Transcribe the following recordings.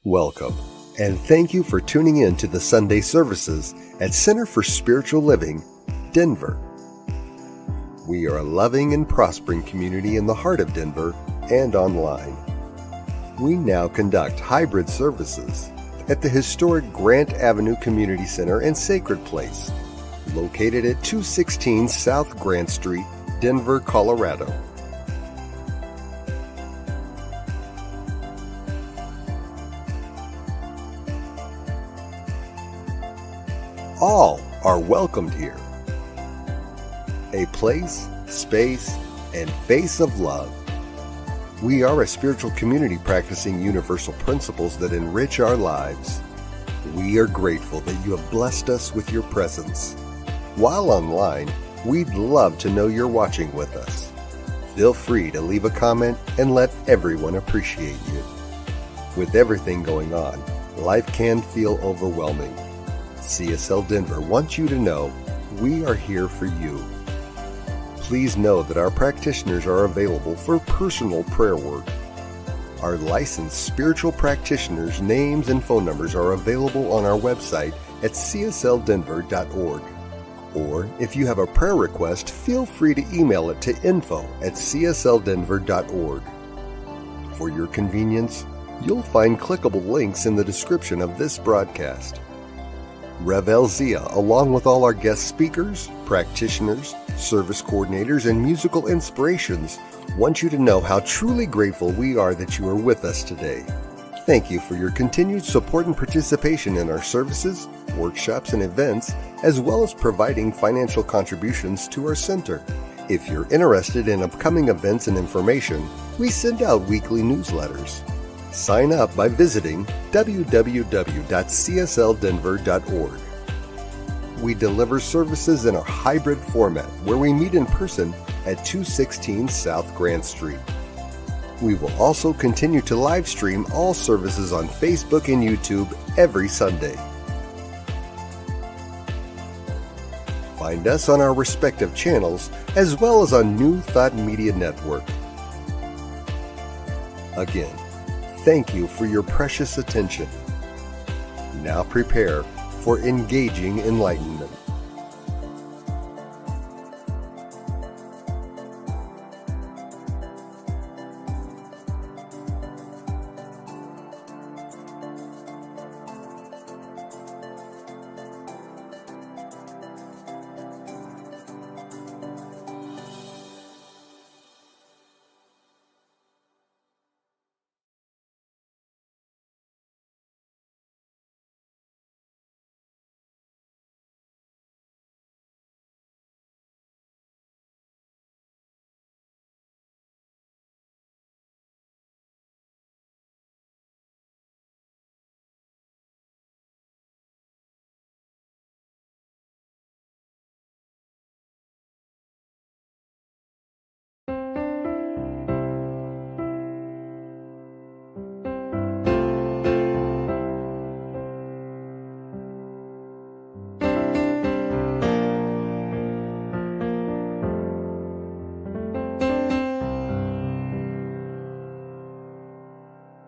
Welcome, and thank you for tuning in to the Sunday services at Center for Spiritual Living, Denver. We are a loving and prospering community in the heart of Denver and online. We now conduct hybrid services at the historic Grant Avenue Community Center and Sacred Place, located at 216 South Grant Street, Denver, Colorado. All are welcomed here. A place, space, and face of love. We are a spiritual community practicing universal principles that enrich our lives. We are grateful that you have blessed us with your presence. While online, we'd love to know you're watching with us. Feel free to leave a comment and let everyone appreciate you. With everything going on, life can feel overwhelming. CSL Denver wants you to know we are here for you. Please know that our practitioners are available for personal prayer work. Our licensed spiritual practitioners' names and phone numbers are available on our website at csldenver.org. Or if you have a prayer request, feel free to email it to info@csldenver.org. For your convenience, you'll find clickable links in the description of this broadcast. Rev Zia, along with all our guest speakers, practitioners, service coordinators, and musical inspirations, want you to know how truly grateful we are that you are with us today. Thank you for your continued support and participation in our services, workshops, and events, as well as providing financial contributions to our center. If you're interested in upcoming events and information, we send out weekly newsletters. Sign up by visiting www.csldenver.org. We deliver services in a hybrid format where we meet in person at 216 South Grant Street. We will also continue to live stream all services on Facebook and YouTube every Sunday. Find us on our respective channels as well as on New Thought Media Network. Again, thank you for your precious attention. Now prepare for engaging enlightenment.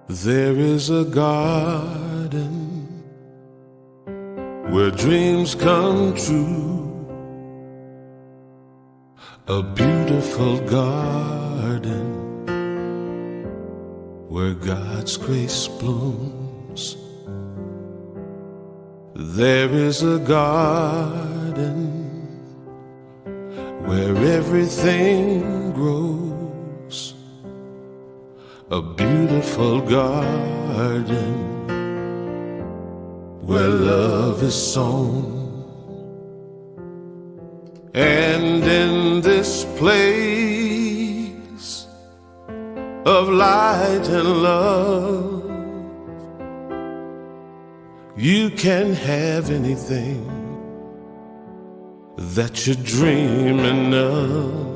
There is a garden where dreams come true, a beautiful garden where God's grace blooms. There is a garden where everything grows, a beautiful garden where love is sown. And in this place of light and love, you can have anything that you're dreaming of.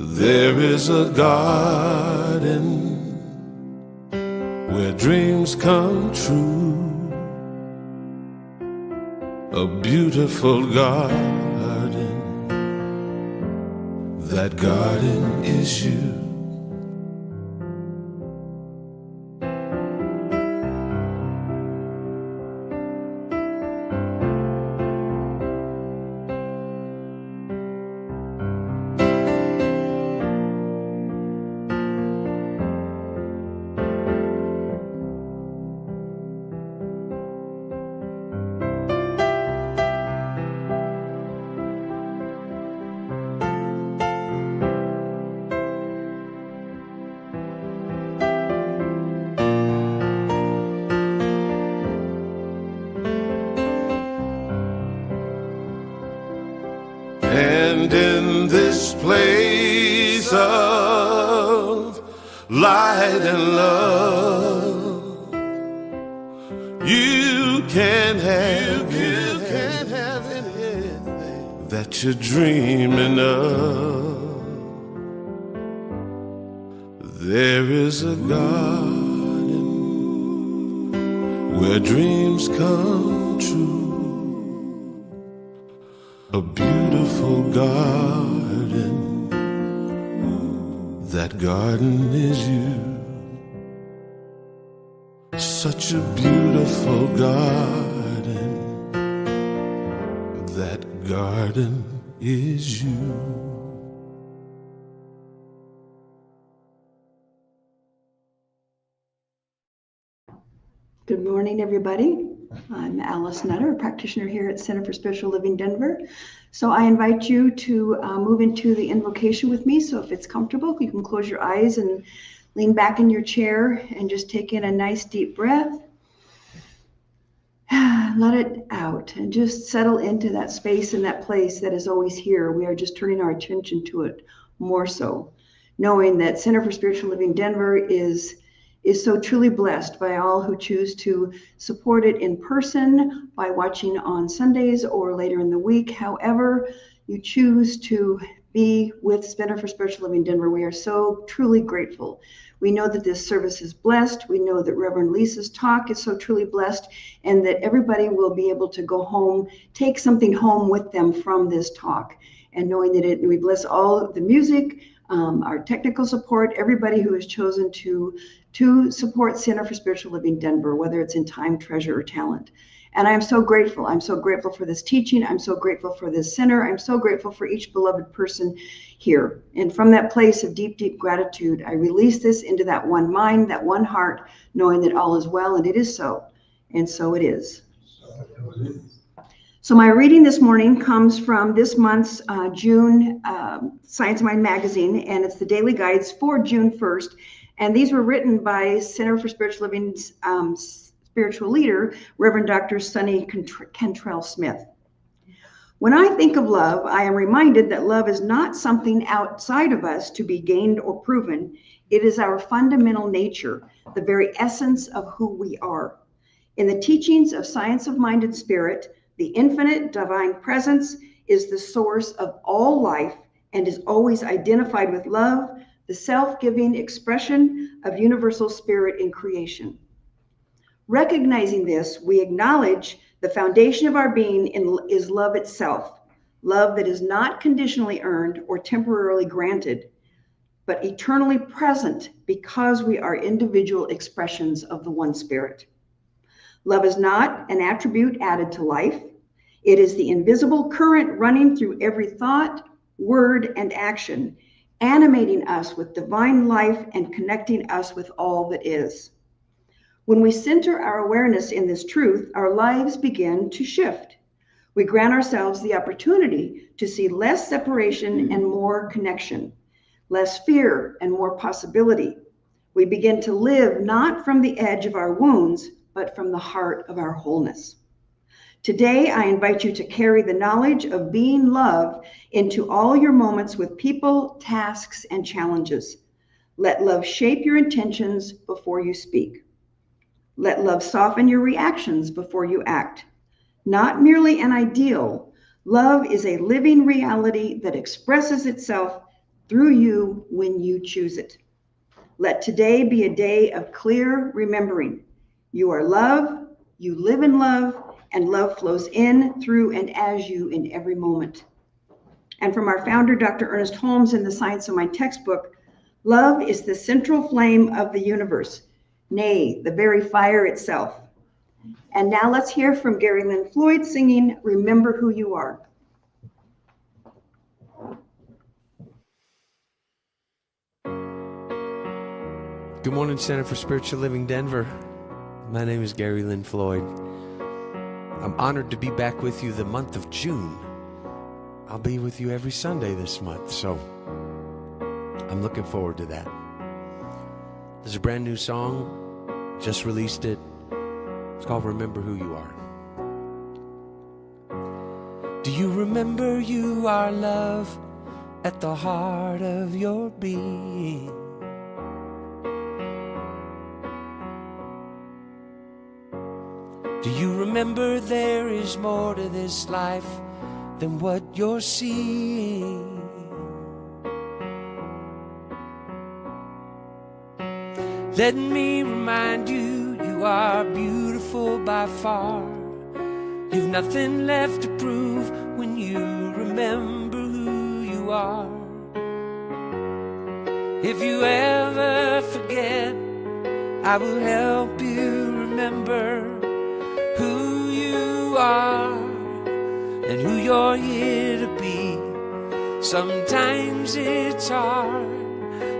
There is a garden where dreams come true, a beautiful garden. That garden is you. place of light and love. You can't have anything that you're dreaming of. There is a garden where dreams come true, a beautiful garden. That garden is you. Such a beautiful garden. That garden is you. Good morning, everybody. I'm Alice Nutter, a practitioner here at Center for Spiritual Living Denver. So I invite you to move into the invocation with me. So if it's comfortable, you can close your eyes and lean back in your chair and just take in a nice deep breath. Let it out and just settle into that space and that place that is always here. We are just turning our attention to it more so, knowing that Center for Spiritual Living Denver is so truly blessed by all who choose to support it in person, by watching on Sundays or later in the week. However you choose to be with Center for Spiritual Living Denver, we are so truly grateful. We know that this service is blessed. We know that Reverend Lisa's talk is so truly blessed, and that everybody will be able to go home, take something home with them from this talk. And knowing that we bless all of the music, our technical support, everybody who has chosen to support Center for Spiritual Living Denver, whether it's in time, treasure, or talent. And I'm so grateful. I'm so grateful for this teaching. I'm so grateful for this center. I'm so grateful for each beloved person here. And from that place of deep, deep gratitude, I release this into that one mind, that one heart, knowing that all is well, and it is so. And so it is. So my reading this morning comes from this month's June Science of Mind magazine, and it's the daily guides for June 1st. And these were written by Center for Spiritual Living's spiritual leader, Reverend Dr. Sonny Cantrell Smith. When I think of love, I am reminded that love is not something outside of us to be gained or proven. It is our fundamental nature, the very essence of who we are. In the teachings of Science of Mind and Spirit, the infinite divine presence is the source of all life and is always identified with love, the self-giving expression of universal spirit in creation. Recognizing this, we acknowledge the foundation of our being is love itself, love that is not conditionally earned or temporarily granted, but eternally present because we are individual expressions of the one spirit. Love is not an attribute added to life. It is the invisible current running through every thought, word, and action, animating us with divine life and connecting us with all that is. When we center our awareness in this truth, our lives begin to shift. We grant ourselves the opportunity to see less separation and more connection, less fear and more possibility. We begin to live not from the edge of our wounds, but from the heart of our wholeness. Today, I invite you to carry the knowledge of being love into all your moments with people, tasks, and challenges. Let love shape your intentions before you speak. Let love soften your reactions before you act. Not merely an ideal, love is a living reality that expresses itself through you when you choose it. Let today be a day of clear remembering. You are love, you live in love, and love flows in, through, and as you in every moment. And from our founder, Dr. Ernest Holmes, in the Science of Mind textbook, love is the central flame of the universe, nay, the very fire itself. And now let's hear from Gary Lynn Floyd singing Remember Who You Are. Good morning, Center for Spiritual Living Denver. My name is Gary Lynn Floyd. I'm honored to be back with you the month of June. I'll be with you every Sunday this month, so I'm looking forward to that. There's a brand new song, just released it. It's called Remember Who You Are. Do you remember you are love? at the heart of your being. Do you remember there is more to this life than what you're seeing? Let me remind you, you are beautiful by far. You've nothing left to prove when you remember who you are. If you ever forget, I will help you remember who you are and who you're here to be. Sometimes it's hard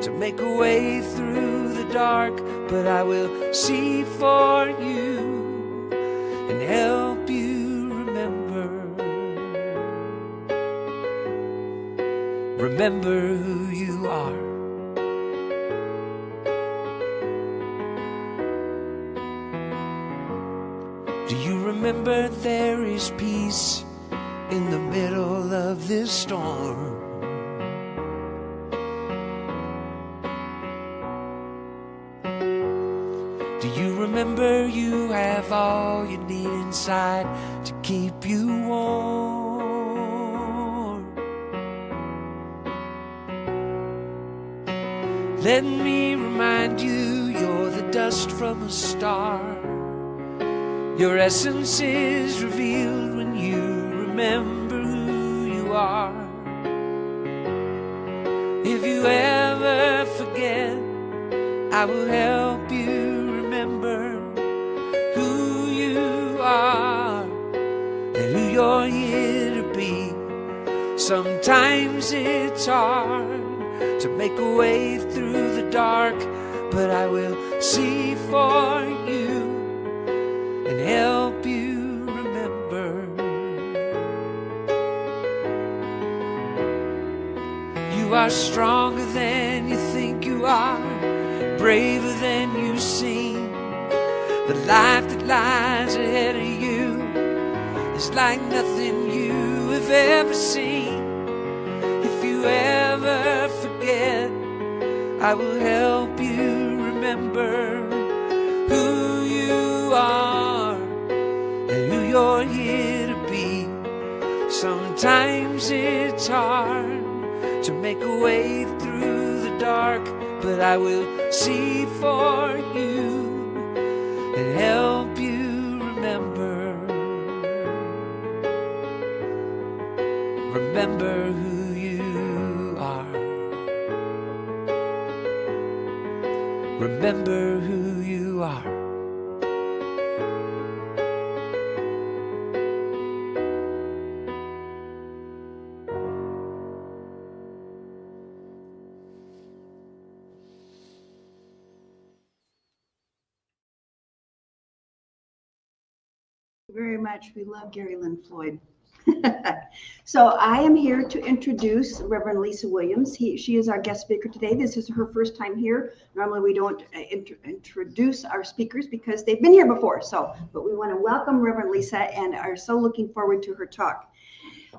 to make a way through the dark, but I will see for you and help you remember who you are. Do you remember there is peace in the middle of this storm? Do you remember you have all you need inside to keep you warm? Let me remind you, you're the dust from a star. Your essence is revealed when you remember who you are. If you ever forget, I will help you remember who you are and who you're here to be. Sometimes it's hard to make a way through the dark, but I will see for you and help you remember. You are stronger than you think you are, braver than you seem. The life that lies ahead of you is like nothing you have ever seen. If you ever forget, I will help you remember who you are and who you're here to be. Sometimes it's hard to make a way through the dark, but I will see for you and help you remember who you are. Remember who you are. Very much. We love Gary Lynn Floyd. So I am here to introduce Reverend Lisa Williams. She is our guest speaker today. This is her first time here. Normally we don't introduce our speakers because they've been here before. But we want to welcome Reverend Lisa and are so looking forward to her talk.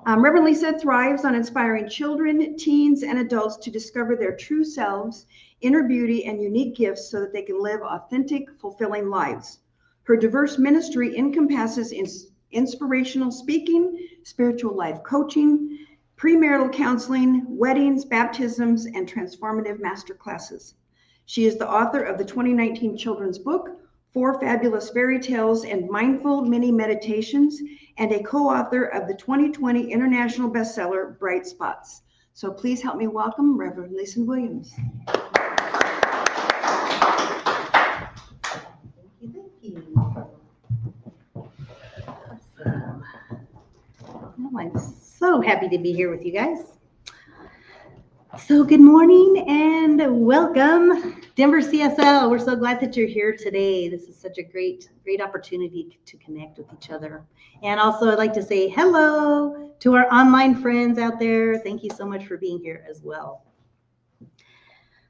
Reverend Lisa thrives on inspiring children, teens, and adults to discover their true selves, inner beauty, and unique gifts so that they can live authentic, fulfilling lives. Her diverse ministry encompasses inspirational speaking, spiritual life coaching, premarital counseling, weddings, baptisms, and transformative master classes. She is the author of the 2019 children's book, 4 Fabulous Fairy Tales and Mindful Mini Meditations, and a co-author of the 2020 international bestseller, Bright Spots. So please help me welcome Reverend Lisa Williams. Oh, I'm so happy to be here with you guys. So good morning and welcome, Denver CSL. We're so glad that you're here today. This is such a great opportunity to connect with each other. And also I'd like to say hello to our online friends out there. Thank you so much for being here as well.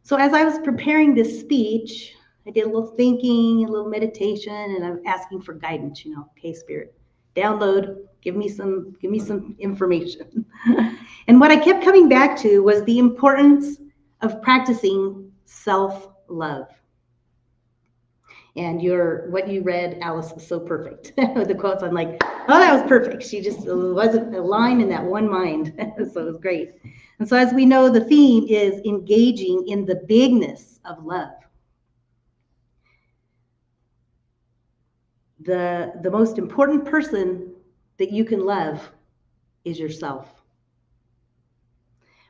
So as I was preparing this speech, I did a little thinking, a little meditation, and I'm asking for guidance, okay, Spirit, download, give me some information. And what I kept coming back to was the importance of practicing self-love. And what you read, Alice, was so perfect. The quotes, I'm like, oh, that was perfect. She just wasn't aligned in that one mind. So it was great. And so as we know, the theme is engaging in the bigness of love. The most important person that you can love is yourself.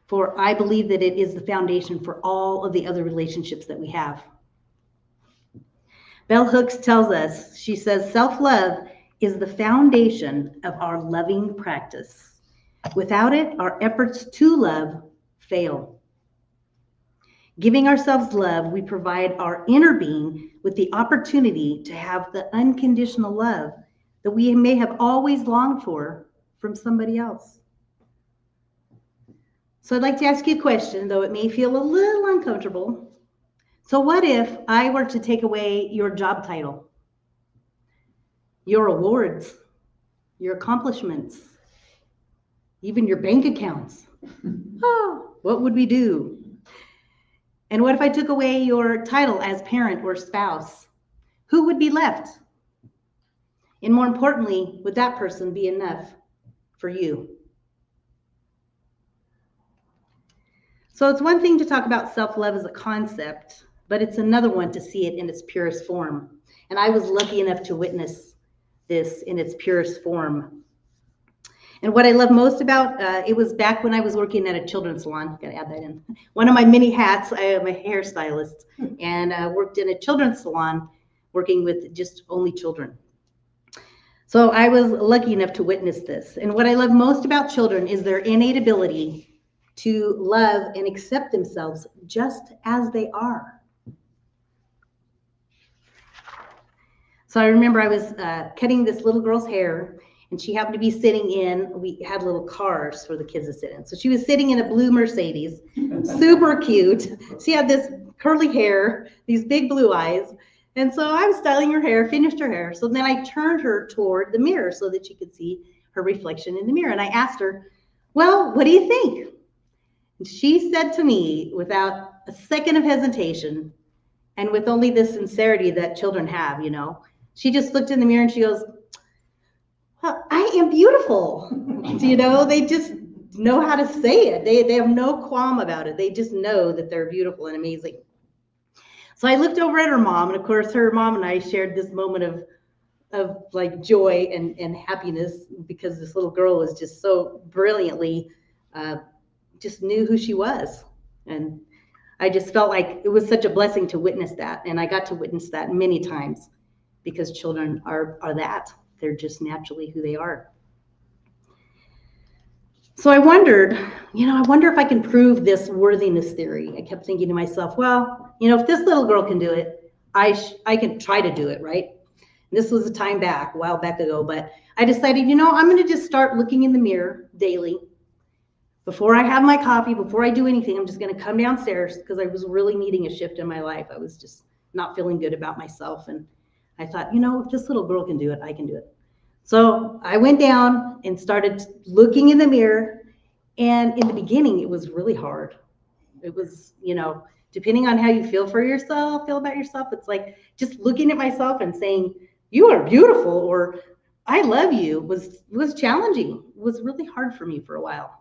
For I believe that it is the foundation for all of the other relationships that we have. Bell Hooks tells us, she says, self-love is the foundation of our loving practice. Without it, our efforts to love fail. Giving ourselves love, we provide our inner being with the opportunity to have the unconditional love that we may have always longed for from somebody else. So I'd like to ask you a question, though it may feel a little uncomfortable. So what if I were to take away your job title, your awards, your accomplishments, even your bank accounts? Oh, what would we do? And what if I took away your title as parent or spouse? Who would be left? And more importantly, would that person be enough for you? So it's one thing to talk about self-love as a concept, but it's another one to see it in its purest form. And I was lucky enough to witness this in its purest form. And what I love most about, it was back when I was working at a children's salon, gotta add that in. One of my many hats, I am a hairstylist, and worked in a children's salon working with just only children. So I was lucky enough to witness this. And what I love most about children is their innate ability to love and accept themselves just as they are. So I remember I was cutting this little girl's hair, and she happened to be sitting in, we had little cars for the kids to sit in. So she was sitting in a blue Mercedes, super cute. She had this curly hair, these big blue eyes. And so I was styling her hair, finished her hair. So then I turned her toward the mirror so that she could see her reflection in the mirror. And I asked her, well, what do you think? And she said to me, without a second of hesitation, and with only the sincerity that children have, you know, she just looked in the mirror and she goes, well, I am beautiful. You know, they just know how to say it. They have no qualm about it. They just know that they're beautiful and amazing. So I looked over at her mom, and of course her mom and I shared this moment of like joy and happiness, because this little girl was just so brilliantly, just knew who she was. And I just felt like it was such a blessing to witness that. And I got to witness that many times, because children are that. They're just naturally who they are. So I wondered, I wonder if I can prove this worthiness theory. I kept thinking to myself, well, if this little girl can do it, I can try to do it, right? And this was a while back ago, but I decided, I'm going to just start looking in the mirror daily. Before I have my coffee, before I do anything, I'm just going to come downstairs, because I was really needing a shift in my life. I was just not feeling good about myself. And I thought, if this little girl can do it, I can do it. So I went down and started looking in the mirror. And in the beginning, it was really hard. It was, depending on how you feel about yourself, it's like just looking at myself and saying, you are beautiful, or I love you, was challenging. It was really hard for me for a while.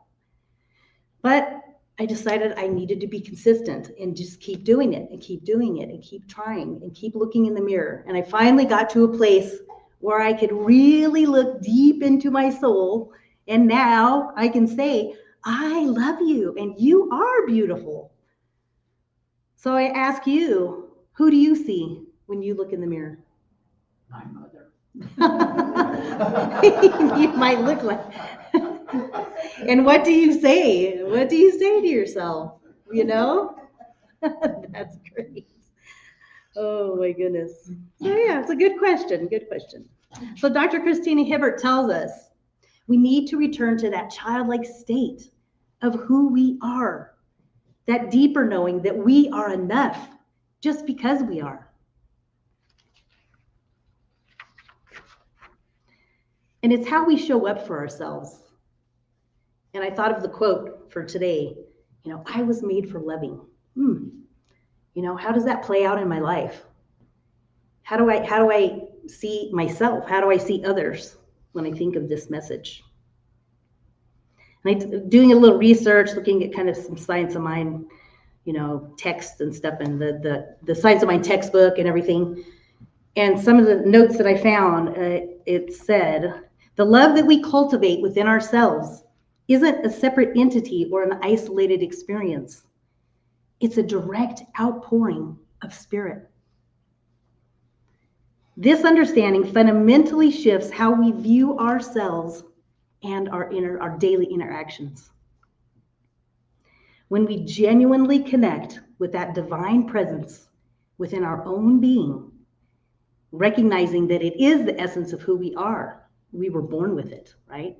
But I decided I needed to be consistent and just keep doing it and keep doing it and keep trying and keep looking in the mirror. And I finally got to a place where I could really look deep into my soul. And now I can say, I love you and you are beautiful. So I ask you, who do you see when you look in the mirror? My mother. You might look like. And what do you say? What do you say to yourself? That's great. Oh my goodness. So yeah, it's a good question. Good question. So Dr. Christina Hibbert tells us we need to return to that childlike state of who we are, that deeper knowing that we are enough just because we are. And it's how we show up for ourselves. And I thought of the quote for today, I was made for loving. How does that play out in my life? How do I see myself? How do I see others when I think of this message? And I'm doing a little research, looking at kind of some Science of Mind, texts and stuff, and the Science of Mind textbook and everything. And some of the notes that I found, it said, the love that we cultivate within ourselves isn't a separate entity or an isolated experience. It's a direct outpouring of spirit. This understanding fundamentally shifts how we view ourselves and our daily interactions. When we genuinely connect with that divine presence within our own being, recognizing that it is the essence of who we are, we were born with it, right?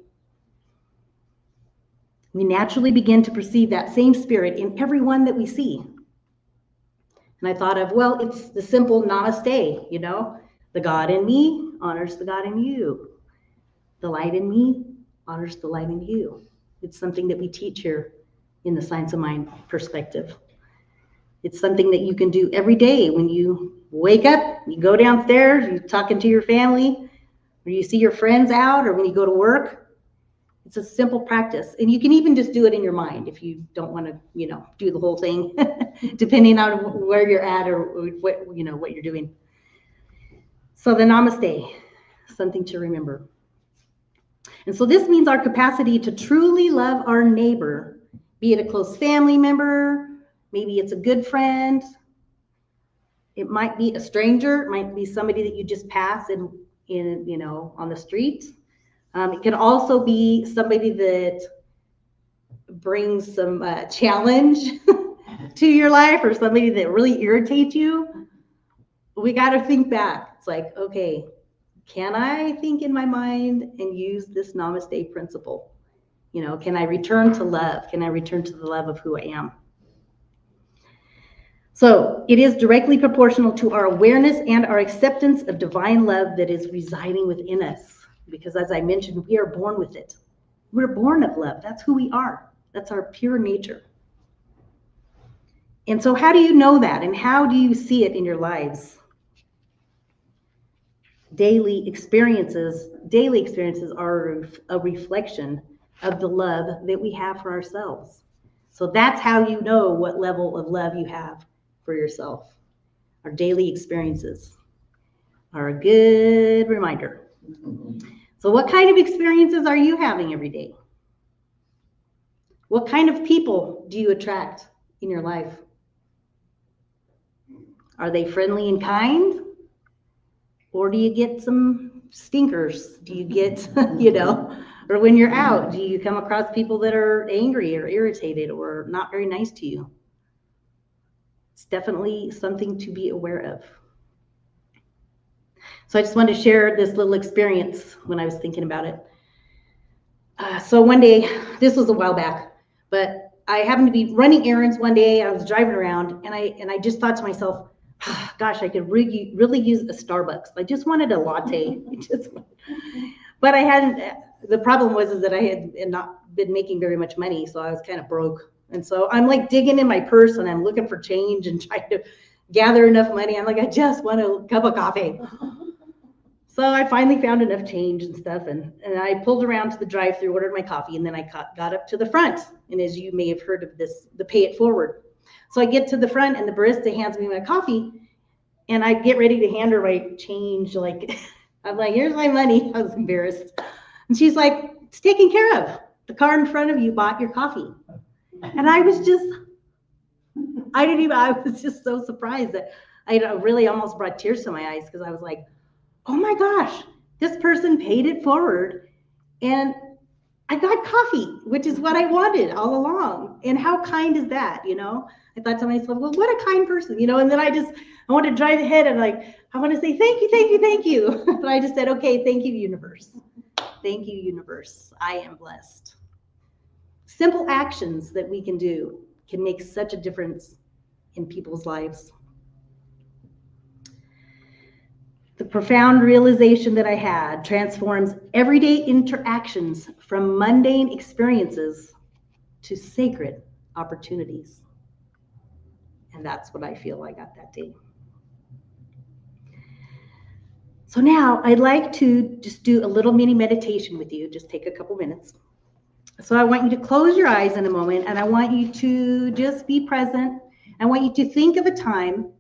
We naturally begin to perceive that same spirit in everyone that we see. And I thought of, well, it's the simple namaste, the God in me honors the God in you. The light in me honors the light in you. It's something that we teach here in the Science of Mind perspective. It's something that you can do every day when you wake up, you go downstairs, you're talking to your family, or you see your friends out, or when you go to work. It's a simple practice. And you can even just do it in your mind if you don't want to, do the whole thing, depending on where you're at or what you're doing. So the namaste, something to remember. And so this means our capacity to truly love our neighbor, be it a close family member, maybe it's a good friend. It might be a stranger, it might be somebody that you just pass in on the street. It can also be somebody that brings some challenge to your life, or somebody that really irritates you. We got to think back. It's like, okay, can I think in my mind and use this namaste principle? Can I return to love? Can I return to the love of who I am? So it is directly proportional to our awareness and our acceptance of divine love that is residing within us. Because as I mentioned, we are born with it. We're born of love. That's who we are. That's our pure nature. And so how do you know that? And how do you see it in your lives? Daily experiences are a reflection of the love that we have for ourselves. So that's how you know what level of love you have for yourself. Our daily experiences are a good reminder. So what kind of experiences are you having every day? What kind of people do you attract in your life? Are they friendly and kind? Or do you get some stinkers? Do you get, or when you're out, do you come across people that are angry or irritated or not very nice to you? It's definitely something to be aware of. So I just wanted to share this little experience when I was thinking about it. So one day, this was a while back, but I happened to be running errands one day. I was driving around and I just thought to myself, gosh, I could really use a Starbucks. I just wanted a latte. But I hadn't, the problem was that I had not been making very much money. So I was kind of broke. And so I'm like digging in my purse and I'm looking for change and trying to gather enough money. I'm like, I just want a cup of coffee. So I finally found enough change and stuff, and I pulled around to the drive-thru, ordered my coffee, and then I got up to the front. And as you may have heard of this, the pay it forward. So I get to the front, and the barista hands me my coffee, and I get ready to hand her my change. I'm like, here's my money. I was embarrassed. And she's like, it's taken care of. The car in front of you bought your coffee. And I was just so surprised that I really almost brought tears to my eyes, because I was like, oh my gosh, this person paid it forward and I got coffee, which is what I wanted all along. And how kind is that? I thought to myself, well, what a kind person, and then I want to drive ahead and I want to say, thank you. But I just said, okay, thank you, universe. Thank you, universe. I am blessed. Simple actions that we can do can make such a difference in people's lives. The profound realization that I had transforms everyday interactions from mundane experiences to sacred opportunities. And that's what I feel I got that day. So now I'd like to just do a little mini meditation with you. Just take a couple minutes. So I want you to close your eyes in a moment, and I want you to just be present. I want you to think of a time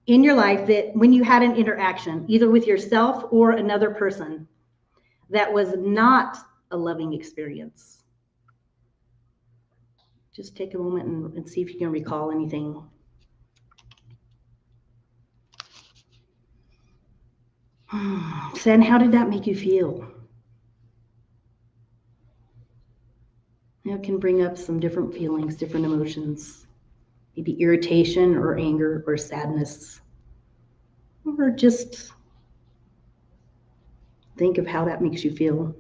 in your life that when you had an interaction, either with yourself or another person, that was not a loving experience. Just take a moment and see if you can recall anything. Sen, how did that make you feel? It can bring up some different feelings, different emotions, maybe irritation or anger or sadness, or just think of how that makes you feel.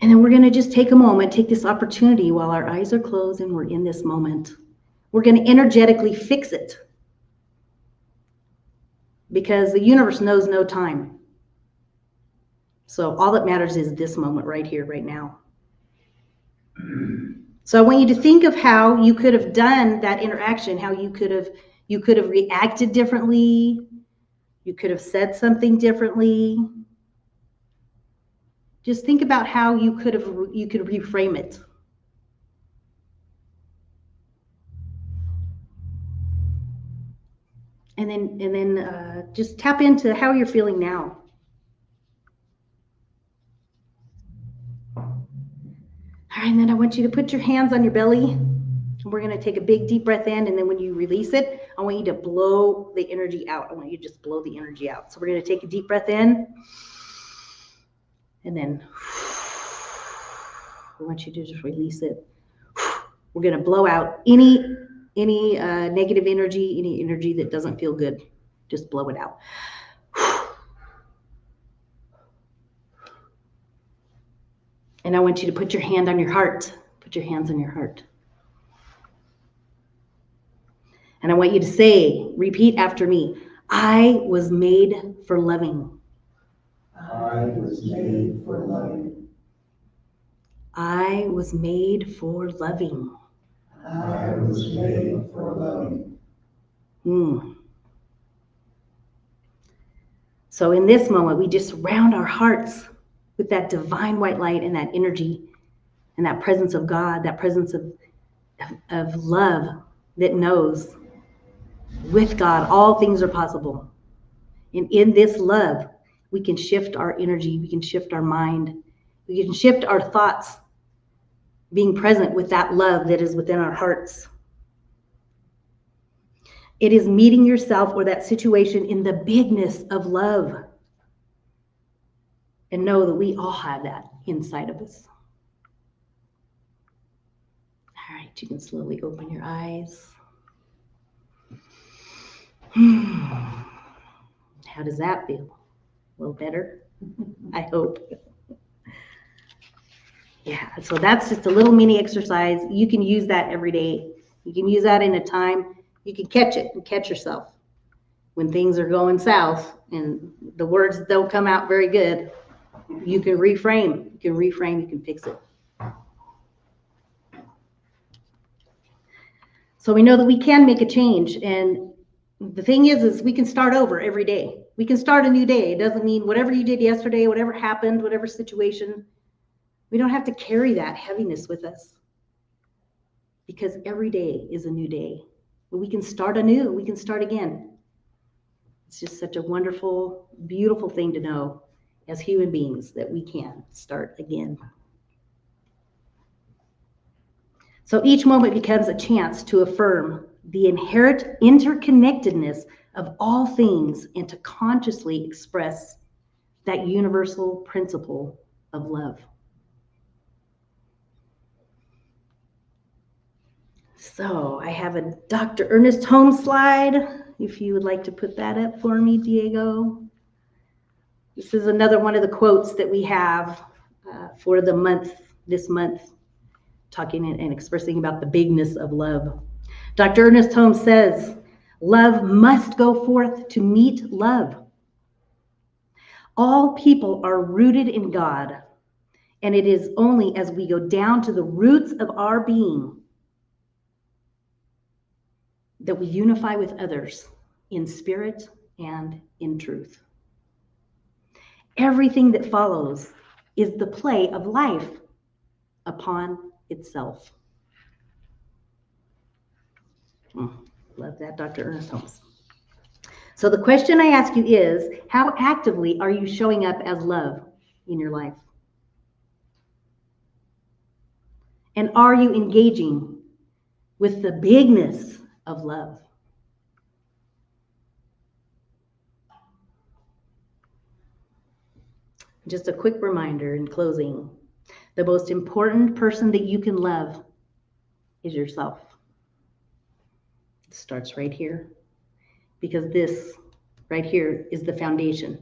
And then we're going to just take a moment, take this opportunity while our eyes are closed and we're in this moment. We're going to energetically fix it, because the universe knows no time. So all that matters is this moment right here, right now. So I want you to think of how you could have done that interaction, how you could have reacted differently. You could have said something differently. Just think about how you could reframe it. And then just tap into how you're feeling now. All right, and then I want you to put your hands on your belly. We're going to take a big deep breath in, and then when you release it, I want you to blow the energy out. I want you to just blow the energy out. So we're going to take a deep breath in, and then I want you to just release it. We're going to blow out any negative energy, any energy that doesn't feel good. Just blow it out. And I want you to put your hand on your heart. Put your hands on your heart. And I want you to repeat after me, I was made for loving. I was made for loving. I was made for loving. I was made for loving. So in this moment, we just surround our hearts with that divine white light and that energy and that presence of God, that presence of love that knows with God, all things are possible. And in this love, we can shift our energy, we can shift our mind, we can shift our thoughts, being present with that love that is within our hearts. It is meeting yourself or that situation in the bigness of love. And know that we all have that inside of us. All right, you can slowly open your eyes. How does that feel? A little better? I hope. Yeah, so that's just a little mini exercise. You can use that every day. You can use that in a time. You can catch it and catch yourself when things are going south and the words don't come out very good. You can reframe. You can fix it. So we know that we can make a change. And the thing is we can start over every day. We can start a new day. It doesn't mean whatever you did yesterday, whatever happened, whatever situation, we don't have to carry that heaviness with us, because every day is a new day. But we can start anew. We can start again. It's just such a wonderful, beautiful thing to know as human beings that we can start again. So each moment becomes a chance to affirm the inherent interconnectedness of all things and to consciously express that universal principle of love. So I have a Dr. Ernest Holmes slide. If you would like to put that up for me, Diego. This is another one of the quotes that we have for the month, this month, talking and expressing about the bigness of love. Dr. Ernest Holmes says, Love must go forth to meet love. All people are rooted in God, and it is only as we go down to the roots of our being that we unify with others in spirit and in truth. Everything that follows is the play of life upon itself. Love that, Dr. Ernest Holmes. So the question I ask you is, how actively are you showing up as love in your life? And are you engaging with the bigness of love? Just a quick reminder in closing, the most important person that you can love is yourself. It starts right here, because this right here is the foundation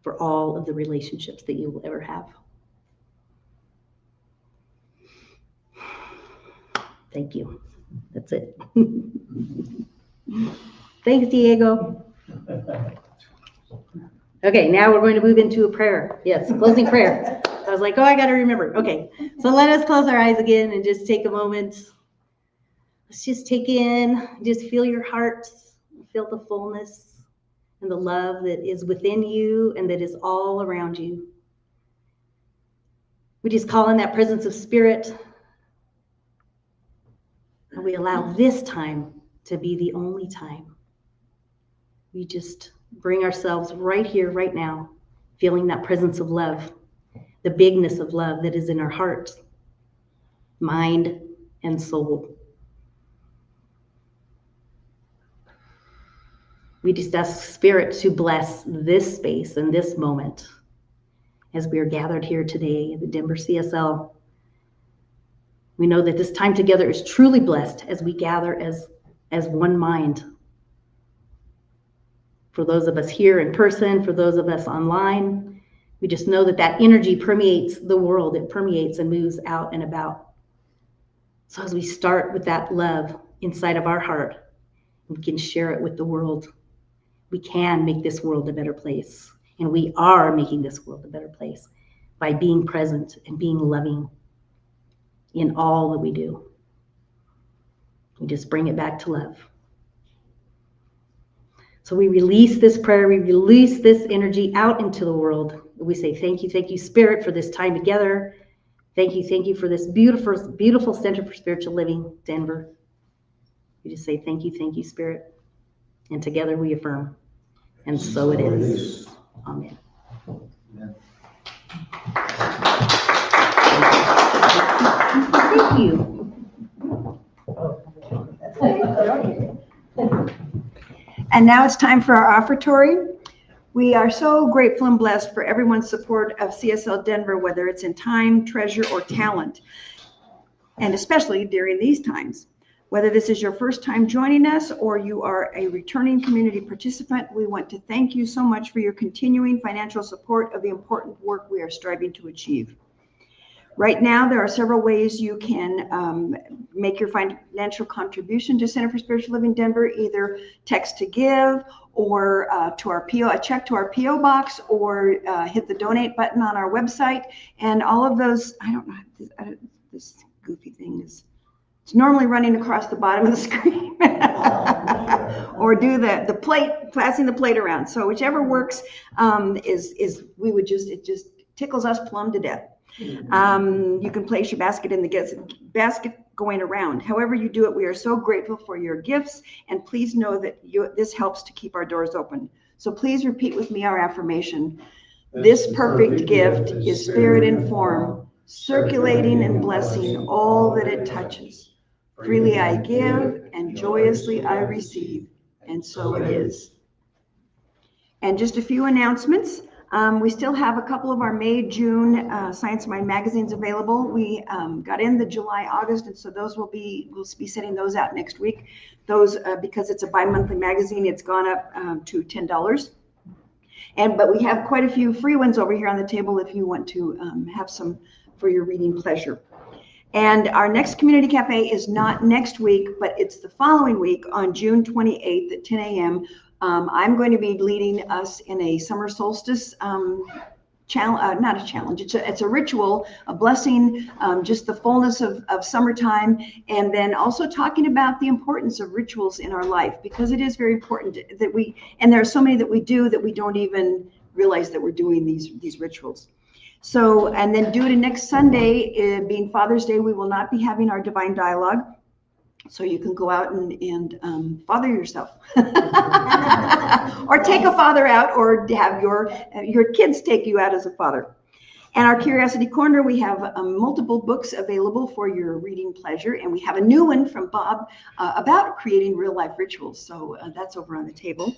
for all of the relationships that you will ever have. Thank you. That's it. Thanks, Diego. Okay, now we're going to move into a prayer. Yes, closing prayer. I was like, oh, I got to remember. Okay, so let us close our eyes again and just take a moment. Let's just take in, just feel your heart, feel the fullness and the love that is within you and that is all around you. We just call in that presence of spirit. And we allow this time to be the only time. We just bring ourselves right here, right now, feeling that presence of love, the bigness of love that is in our heart, mind, and soul. We just ask Spirit to bless this space and this moment as we are gathered here today at the Denver CSL. We know that this time together is truly blessed as we gather as one mind. For those of us here in person, for those of us online, we just know that that energy permeates the world. It permeates and moves out and about. So as we start with that love inside of our heart, we can share it with the world. We can make this world a better place. And we are making this world a better place by being present and being loving in all that we do. We just bring it back to love. So we release this prayer, we release this energy out into the world. We say, thank you, Spirit, for this time together. Thank you for this beautiful, beautiful Center for Spiritual Living, Denver. We just say, thank you, Spirit. And together we affirm. And so it is. Amen. Thank you. And now it's time for our offertory. We are so grateful and blessed for everyone's support of CSL Denver, whether it's in time, treasure, or talent, and especially during these times. Whether this is your first time joining us or you are a returning community participant, we want to thank you so much for your continuing financial support of the important work we are striving to achieve. Right now, there are several ways you can make your financial contribution to Center for Spiritual Living Denver, either text to give or to our PO, a check to our PO box, or hit the donate button on our website. And all of those, I don't know, this goofy thing is, it's normally running across the bottom of the screen. Or do the plate, passing the plate around. So whichever works it just tickles us plumb to death. You can place your basket in the basket going around. However you do it, we are so grateful for your gifts, and please know that this helps to keep our doors open. So please repeat with me our affirmation. This perfect gift is spirit in form, circulating and blessing all that it touches. Freely I give, and joyously I receive, and so it is. And just a few announcements. We still have a couple of our May, June Science Mind magazines available. We got in the July, August, and so we'll be sending those out next week. Those, because it's a bi-monthly magazine, it's gone up to $10. But we have quite a few free ones over here on the table if you want to have some for your reading pleasure. And our next community cafe is not next week, but it's the following week on June 28th at 10 a.m. I'm going to be leading us in a summer solstice not a challenge. It's a ritual, a blessing, just the fullness of summertime, and then also talking about the importance of rituals in our life, because it is very important that and there are so many that we do that we don't even realize that we're doing these rituals. So, and then due to next Sunday, being Father's Day, we will not be having our divine dialogue. So you can go out and father yourself, or take a father out, or have your kids take you out as a father. And our Curiosity Corner, we have multiple books available for your reading pleasure, and we have a new one from Bob about creating real life rituals. So that's over on the table.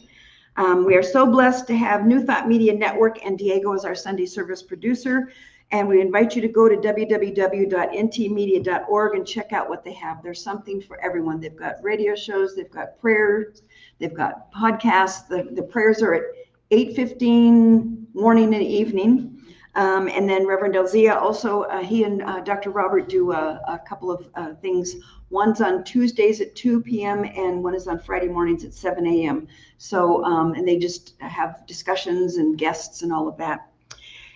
We are so blessed to have New Thought Media Network and Diego as our Sunday service producer. And we invite you to go to www.ntmedia.org and check out what they have. There's something for everyone. They've got radio shows, they've got prayers, they've got podcasts. The prayers are at 8:15 morning and evening. And then Reverend Elzia also, he and Dr. Robert do a couple of things. One's on Tuesdays at 2 p.m. and one is on Friday mornings at 7 a.m. So, and they just have discussions and guests and all of that.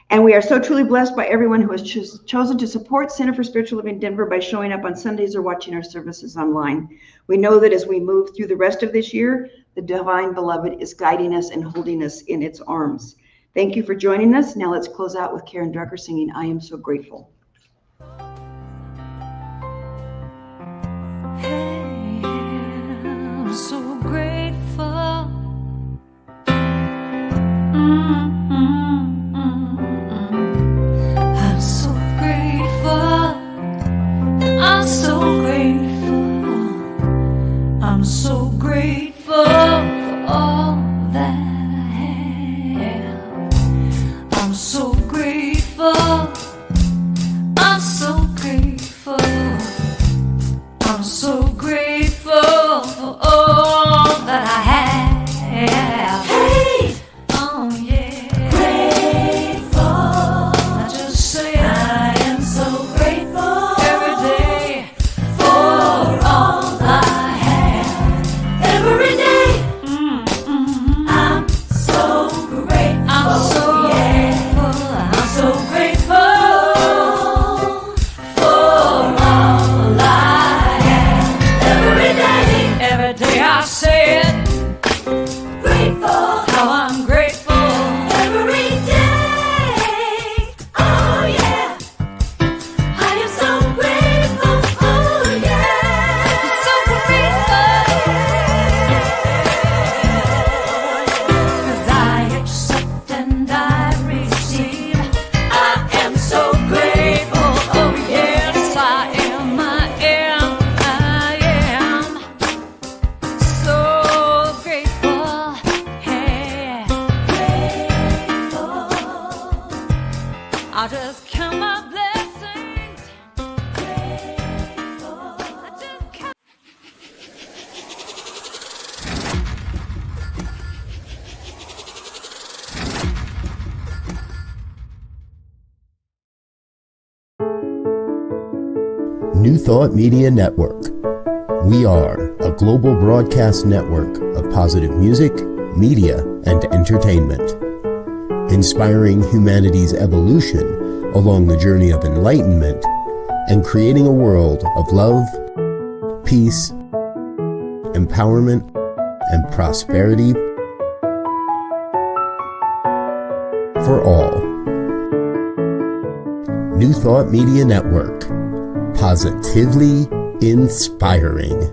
And we are so truly blessed by everyone who has chosen to support Center for Spiritual Living Denver by showing up on Sundays or watching our services online. We know that as we move through the rest of this year, the Divine Beloved is guiding us and holding us in its arms. Thank you for joining us. Now let's close out with Karen Drucker singing, I Am So Grateful. Hey, I'm so grateful. I'm so grateful. I'm so grateful. I'm so grateful for all that I have. I'm so grateful. I'm so grateful. I'm so grateful for all that I have. Hey, oh yeah, grateful. I just say I am so grateful every day for all I have. Every day, I'm so grateful. I'm so grateful. I'm so grateful for all I have. Every day I say it. Grateful. How I'm grateful. Every day. Oh yeah. I am so grateful. Oh yeah. So grateful. 'Cause I accept and I receive. I am so grateful. Oh yes, I am. I am so grateful. Hey, grateful. I just count my blessings. Grateful. I just count. New Thought Media Network. We are a global broadcast network of positive music, media, and entertainment, inspiring humanity's evolution along the journey of enlightenment and creating a world of love, peace, empowerment, and prosperity for all. New Thought Media Network. Positively inspiring.